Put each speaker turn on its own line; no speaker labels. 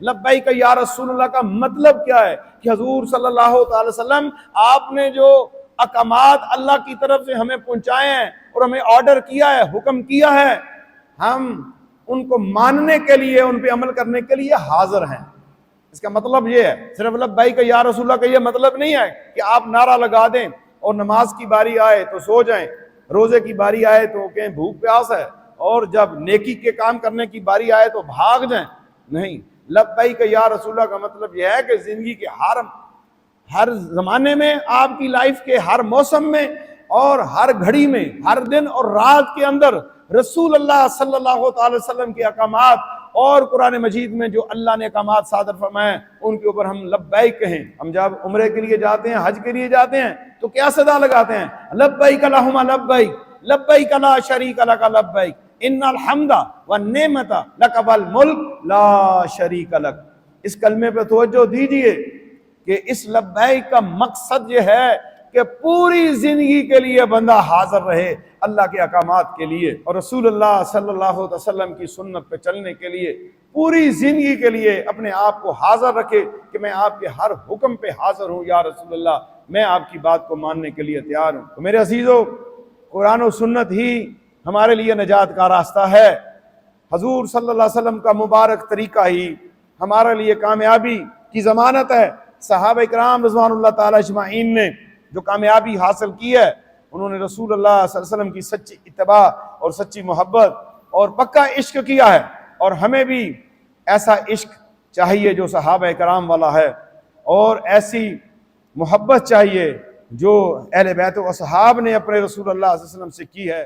لبیک یا رسول اللہ کا مطلب کیا ہے کہ حضور صلی اللہ تعالی وسلم آپ نے جو احکامات اللہ کی طرف سے ہمیں پہنچائے ہیں اور ہمیں آرڈر کیا ہے، حکم کیا ہے، ہم ان کو ماننے کے لیے، ان پہ عمل کرنے کے لیے حاضر ہیں۔ اس کا مطلب یہ ہے، صرف لبیک یا رسول اللہ کا یہ مطلب نہیں ہے کہ آپ نعرہ لگا دیں اور نماز کی باری آئے تو سو جائیں، روزے کی باری آئے تو کہیں بھوک پیاس ہے، اور جب نیکی کے کام کرنے کی باری آئے تو بھاگ جائیں۔ نہیں، لبیک یا رسول اللہ کا مطلب یہ ہے کہ زندگی کے ہر زمانے میں، آپ کی لائف کے ہر موسم میں اور ہر گھڑی میں، ہر دن اور رات کے اندر رسول اللہ صلی اللہ تعالی وسلم کے احکامات اور قرآن مجید میں جو اللہ نے احکامات صادر فرمائے ان کے اوپر ہم لبیک کہیں۔ ہم جب عمرے کے لیے جاتے ہیں، حج کے لیے جاتے ہیں تو کیا صدا لگاتے ہیں؟ لبیک اللہم لبیک، لبیک لا شریک لک لبیک، ان الحمد والنعمت لک والملک لا شریک لک۔ اس کلمے پہ توجہ دیجئے کہ اس لبیک کا مقصد یہ ہے کہ پوری زندگی کے لیے بندہ حاضر رہے اللہ کے احکامات کے لیے، اور رسول اللہ صلی اللہ علیہ وسلم کی سنت پہ چلنے کے لیے پوری زندگی کے لیے اپنے آپ کو حاضر رکھے کہ میں آپ کے ہر حکم پہ حاضر ہوں یا رسول اللہ، میں آپ کی بات کو ماننے کے لیے تیار ہوں۔ تو میرے عزیزو، قرآن و سنت ہی ہمارے لیے نجات کا راستہ ہے۔ حضور صلی اللہ علیہ وسلم کا مبارک طریقہ ہی ہمارے لیے کامیابی کی ضمانت ہے۔ صحابہ کرام رضوان اللہ تعالی اجمعین نے جو کامیابی حاصل کی ہے، انہوں نے رسول اللہ صلی اللہ علیہ وسلم کی سچی اتباع اور سچی محبت اور پکا عشق کیا ہے، اور ہمیں بھی ایسا عشق چاہیے جو صحابہ کرام والا ہے، اور ایسی محبت چاہیے جو اہل بیت و اصحاب نے اپنے رسول اللہ صلی اللہ علیہ وسلم سے کی ہے۔